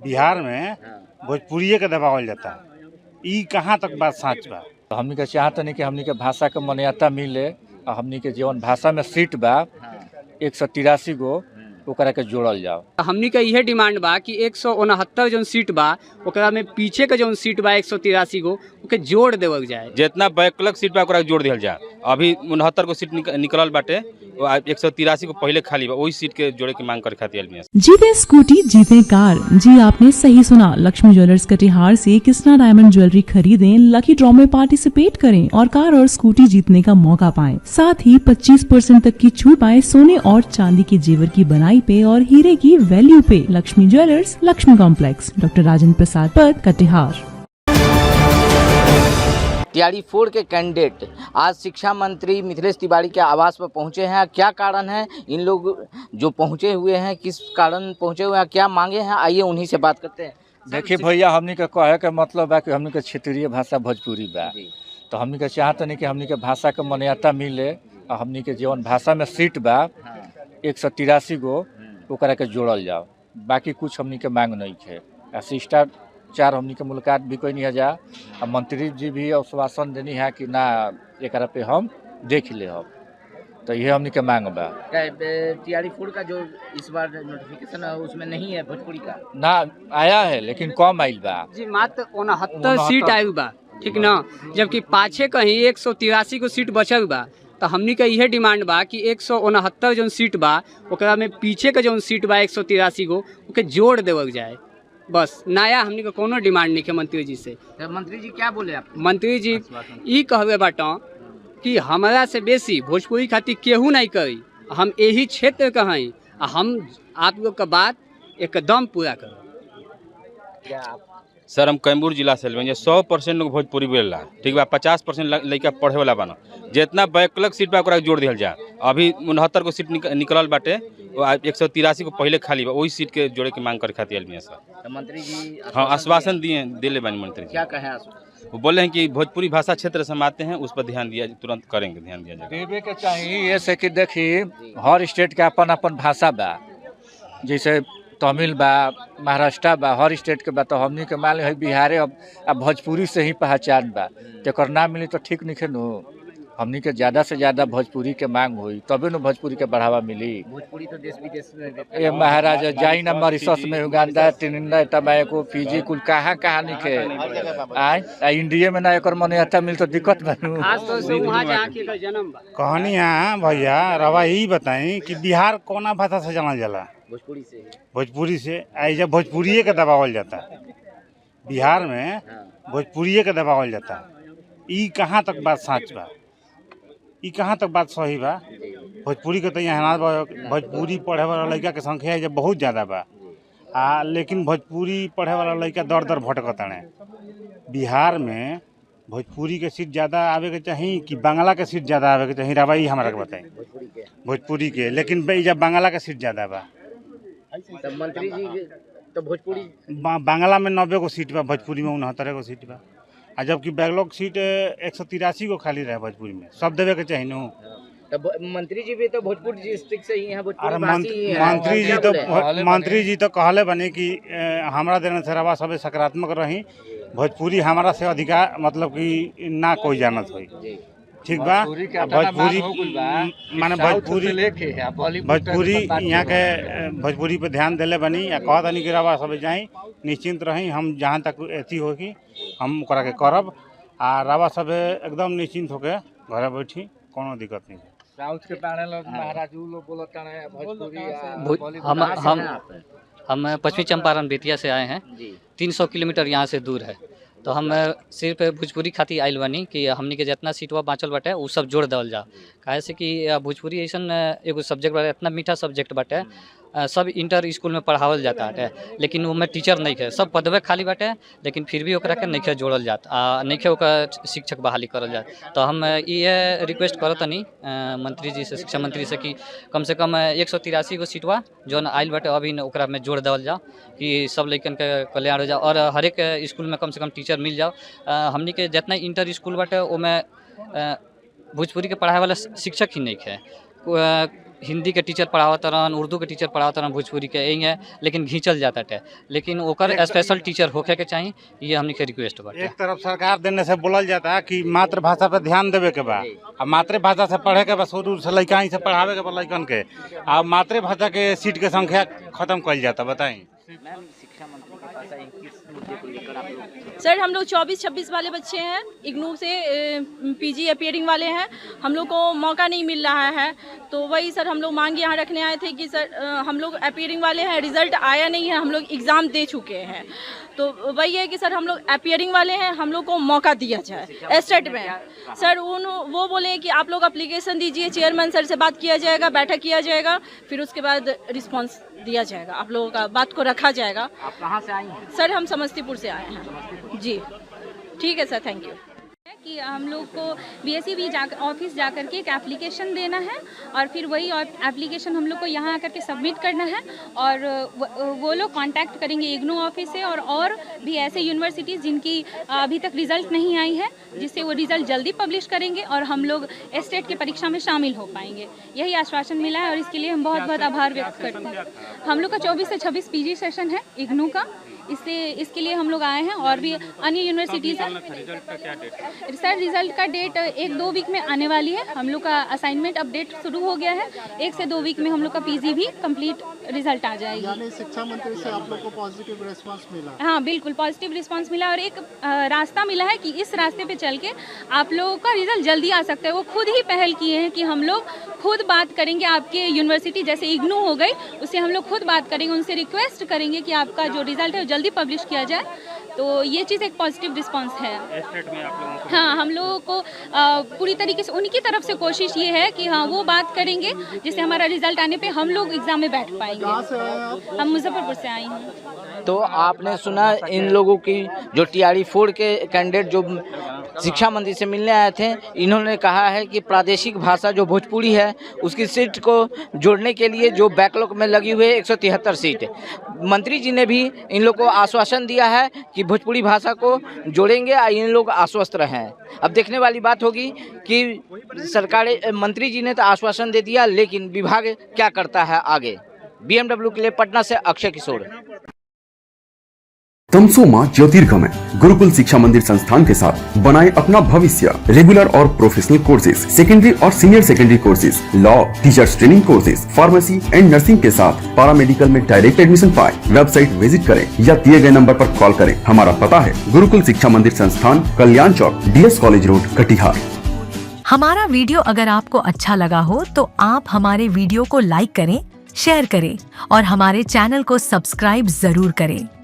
बिहार में भोजपुरिये के दबावल जाता है। ई कहाँ तक बात सच बा? हमनी के चाहत नहीं कि हमनी के भाषा के मान्यता मिले और हमनी के जीवन भाषा में सीट बा 183 गो ओकरा के जोड़ल जाओ। हमनी के यह डिमांड बा कि 169 जो सीट बा ओकरा में पीछे के जो सीट बा 183 गो ओके जोड़ देवल जाए। जितना बैकलॉग सीट बा ओकरा जोड़ दिया जाए। अभी 69 गो सीट निकलल बाटे, 183 को पहले खाली बा, वही सीट के जोड़े की मांग करे खातिर आदमी। जीते स्कूटी जीते कार। जी आपने सही सुना, लक्ष्मी ज्वेलर्स कटिहार से कृष्णा डायमंड ज्वेलरी खरीदें, लकी ड्रॉ में पार्टिसिपेट करें और कार और स्कूटी जीतने का मौका पाएं। साथ ही 25% तक की छूट पाएं सोने और चांदी के जेवर की बनाई पे और हीरे की वैल्यू पे। Lakshmi jewellers, Lakshmi complex, doctor Rajendra Prasad Path, Katihar. TRE 4 के कैंडिडेट आज शिक्षा मंत्री मिथिलेश तिवारी के आवास पर पहुंचे हैं। क्या कारण है इन लोग जो पहुंचे हुए हैं, किस कारण पहुंचे हुए हैं, क्या मांगे हैं, आइए उन्हीं से बात करते हैं। देखिए भैया, हमनी के कहे के मतलब है कि हमनी के क्षेत्रीय भाषा भोजपुरी बा, तो हमनी के चाहत नहीं कि हमनी के भाषा के मान्यता मिले और हमनी के जीवन भाषा में सीट बा 183 गो ओकरा के जोड़ल जाओ। बाकी कुछ हमनी के मांग नहीं है। शिष्टाचार हमनी के मुलाकात भी कोई नहीं जा, और मंत्री जी भी आश्वासन देनी है कि ना एकरा पे हम देख ले हम, तो ये हमनी के मांग बा। टीआरई 4 का जो इस बार नोटिफिकेशन है उसमें नहीं है भोजपुरी का, ना आया है लेकिन कम आइल बा जी, मात्र 69 सीट आयु बा, ठीक ना, जबकि पाछे कहीं 183 को सीट बचल बा। तो हमनी के यह डिमांड बा कि 169 जो सीट बा ओकरा में पीछे के जो सीट बा 183 गो ओके जोड़ देवल जाए। बस नया हमनी के कोनो डिमांड नहीं है मंत्री जी से। मंत्री जी क्या बोले आप? मंत्री जी ई कहवे बाटा कि हमारा से बेसी भोजपुरी खातिर केहू नहीं करी, हम यही क्षेत्र के हैं, हम आप लोग का बात एकदम पूरा करो। सर हम कैमूर जिला से 100% लोग भोजपुरी बोलेला, ठीक बा, 50% लड़का पढ़े वाला बना। जितना बैकलॉग सीट बा ओकरा जोड़ दिया जाए। अभी 69 को सीट निकलल बाटे, 183 को पहले खाली बा, वही सीट के जोड़े की मांग करे खातिर आदमी। सर मंत्री जी हाँ आश्वासन दिले बानी मंत्री जी। क्या कहे? वो बोले हैं कि भोजपुरी भाषा क्षेत्र से हम आते हैं, उस पर ध्यान दिया, तुरंत करेंगे, ध्यान दिया जाएगा। देवे के चाहिए ये से कि देखिए हर स्टेट के अपन अपन भाषा बा, जैसे तमिल बा, महाराष्ट्र बा, हर स्टेट के बा। तो हमनी के मान है बिहारे अब भोजपुरी से ही पहचान बा, तो ना मिली तो ठीक नहीं नु। हमनी के ज़्यादा से ज़्यादा भोजपुरी के मांग हुई तबे न भोजपुरी के बढ़ावा मिली। भोजपुरी तो देश विदेश में ये महाराज जाई ना मॉरिशस में, उगांडा, ट्रिनिडाद टोबैगो, फिजी, कुल कहाँ नहीं के आए इंडिया में ना एक मान्यता मिल तो दिक्कत बनू। कहानी है भैया रवा यही बताएं कि बिहार कोना भाषा से जाना जाला? भोजपुरी से। जब भोजपुरिये के दबावल जाता है बिहार में, भोजपुरिये के दबावल जाता है। ई कहाँ तक बात सच बा? ई कहाँ तक बात सही बा? भोजपुरी के तो यहाँ भोजपुरी पढ़े वाला लड़का के संख्या जब बहुत ज़्यादा बा, लेकिन भोजपुरी पढ़े वाला लड़का दर दर भटकत है। बिहार में भोजपुरी के सीट ज़्यादा आवे के चाहिए कि बांग्ला के सीट ज़्यादा आवे के चाहिए? रवाई हमारा के बताएं। भोजपुरी के, लेकिन जब बांग्ला के सीट ज़्यादा बा तो मंत्री जी तो भोजपुरी बांग्ला में 90 को सीट बा, भोजपुरी में 69 को सीट बा, जबकि बैकलॉग सीट 183 को खाली रहे भोजपुरी में। सब देवे के चाहिए नु। तो मंत्री जी भी तो भोजपुर डिस्ट्रिक्ट से ही हैं, अरे मंत्री जी तो कहले बने कि हमारा देने से रवा सब सकारात्मक रही, भोजपुरी हमारा से अधिकार मतलब कि ना कोई जानत हुई, ठीक बा। भोजपुरी माने भोजपुरी यहाँ के भोजपुरी पे ध्यान दिले बनी या कह दनी कि रवा सब जाई निश्चिंत रही, हम जहाँ तक अथी होगी हम ओकरा के करब, आ रवा सब एकदम निश्चिंत होके घर बैठी, कोनो दिक्कत नहीं। साउथ के लोग महाराज लोग बोलता है भोजपुरी। हम पश्चिमी चंपारण बेतिया से आए हैं, 300 किलोमीटर यहाँ से दूर है। तो हम सिर्फ भोजपुरी खातिर आइल बानी कि हमनी के जितना सीटवा बाँचल बाटे वो सब जोड़ देवल जा। काहे से कि भोजपुरी ऐसन एगो सब्जेक्ट बाटे, इतना मीठा सब्जेक्ट बाटे, सब इंटर स्कूल में पढ़ावल जाता है, लेकिन वो में टीचर नहीं है, सब पदवे खाली बाटे, लेकिन फिर भी ओकरा के नहीं जोड़ल जात, नहीं ओकर शिक्षक बहाली करल जात। तो हम ये रिक्वेस्ट करत नहीं मंत्री जी से, शिक्षा मंत्री से कि कम से कम 183 गो सीटवा जो आइल बाटे अभी ओकरा में जोड़ देवल जाओ कि सब लड़कन के कल्याण हो जाओ और हर एक स्कूल में कम से कम टीचर मिल जाओ। हमनी के जितना इंटर स्कूल बाटे वो में भोजपुरी के पढ़ाए वाला शिक्षक ही नहीं है, हिंदी के टीचर पढ़ावत रहन, उर्दू के टीचर पढ़ावत रहन, भोजपुरी के यही है, लेकिन घींचल जाता है। लेकिन ओकर स्पेशल टीचर होखे के चाहिए, ये हमनी के रिक्वेस्ट बाटे। एक तरफ सरकार देने से बोलल जाता है कि मातृभाषा पे ध्यान देवे के बा, अब मातृभाषा से पढ़े के बा, शुरू से लड़का ही से पढ़ावे के बा लड़कन के, अब मातृभाषा के सीट के संख्या खत्म कल जाता। बताई मैम, शिक्षा मंत्री के पास आए, किस मुद्दे को लेकर आप लोग? सर हम लोग 24-26 वाले बच्चे हैं, इग्नू से पीजी अपीयरिंग वाले हैं, हम लोग को मौका नहीं मिल रहा है, तो वही सर हम लोग मांग यहाँ रखने आए थे कि सर हम लोग अपीयरिंग वाले हैं, रिजल्ट आया नहीं है, हम लोग एग्ज़ाम दे चुके हैं, तो वही है कि सर हम लोग अपीयरिंग वाले हैं, हम लोग को मौका दिया जाए एस्टेट में। सर वो बोले कि आप लोग एप्लीकेशन दीजिए, चेयरमैन सर से बात किया जाएगा, बैठक किया जाएगा, फिर उसके बाद रिस्पांस दिया जाएगा, आप लोगों का बात को रखा जाएगा। आप कहाँ से आई हैं? सर हम समस्तीपुर से आए हैं जी। ठीक है सर, थैंक यू। कि हम लोग को बीएससी भी ऑफिस जा कर के एक एप्लीकेशन देना है और फिर वही एप्लीकेशन हम लोग को यहाँ आकर के सबमिट करना है और वो लोग कांटेक्ट करेंगे इग्नू ऑफिस से और भी ऐसे यूनिवर्सिटीज़ जिनकी अभी तक रिज़ल्ट नहीं आई है, जिससे वो रिज़ल्ट जल्दी पब्लिश करेंगे और हम लोग स्टेट की परीक्षा में शामिल हो पाएंगे। यही आश्वासन मिला है और इसके लिए हम बहुत बहुत आभार व्यक्त करते हैं। हम लोग का 24 से 26 पीजी सेशन है इग्नू का, इसके लिए हम लोग आए हैं और भी अन्य यूनिवर्सिटीज़ हैं। सर रिजल्ट का डेट 1-2 वीक में आने वाली है। हम लोग का असाइनमेंट अपडेट शुरू हो गया है, 1 से 2 वीक में हम लोग का पीजी भी कंप्लीट रिजल्ट आ जाएगी। यानी शिक्षा मंत्री से आप लोग को पॉजिटिव रिस्पांस मिला? हाँ बिल्कुल पॉजिटिव रिस्पांस मिला और एक रास्ता मिला है कि इस रास्ते पे चल के आप लोगों का रिजल्ट जल्दी आ सकता है। वो खुद ही पहल किए हैं कि हम लोग खुद बात करेंगे, आपके यूनिवर्सिटी जैसे इग्नू हो गई उससे हम लोग खुद बात करेंगे, उनसे रिक्वेस्ट करेंगे कि आपका जो रिजल्ट है वो जल्दी पब्लिश किया जाए। तो ये चीज़ एक पॉजिटिव रिस्पांस है। हाँ हम लोगों को पूरी तरीके से उनकी तरफ से कोशिश ये है कि हाँ वो बात करेंगे जिससे हमारा रिजल्ट आने पे हम लोग एग्जाम में बैठ पाएंगे। हम मुजफ्फरपुर से आई हैं। तो आपने सुना इन लोगों की, जो टीआरई 4 के कैंडिडेट जो शिक्षा मंत्री से मिलने आए थे, इन्होंने कहा है कि प्रादेशिक भाषा जो भोजपुरी है उसकी सीट को जोड़ने के लिए जो बैकलॉग में लगी हुई है 173 सीट, मंत्री जी ने भी इन लोग को आश्वासन दिया है कि भोजपुरी भाषा को जोड़ेंगे और इन लोग आश्वस्त रहें। अब देखने वाली बात होगी कि सरकार मंत्री जी ने तो आश्वासन दे दिया, लेकिन विभाग क्या करता है आगे। BMW के लिए पटना से अक्षय किशोर। तमसोमा ज्योतिर्गमय गुरुकुल शिक्षा मंदिर संस्थान के साथ बनाए अपना भविष्य। रेगुलर और प्रोफेशनल कोर्सेज, सेकेंडरी और senior secondary courses, law, teachers training courses, pharmacy and nursing के साथ पैरामेडिकल में डायरेक्ट एडमिशन पाए। वेबसाइट विजिट करें या दिए गए नंबर पर कॉल करें। हमारा पता है गुरुकुल शिक्षा मंदिर संस्थान, कल्याण चौक, DS कॉलेज रोड, कटिहार। हमारा वीडियो अगर आपको अच्छा लगा हो तो आप हमारे वीडियो को लाइक करें, शेयर करें और हमारे चैनल को सब्सक्राइब जरूर करें।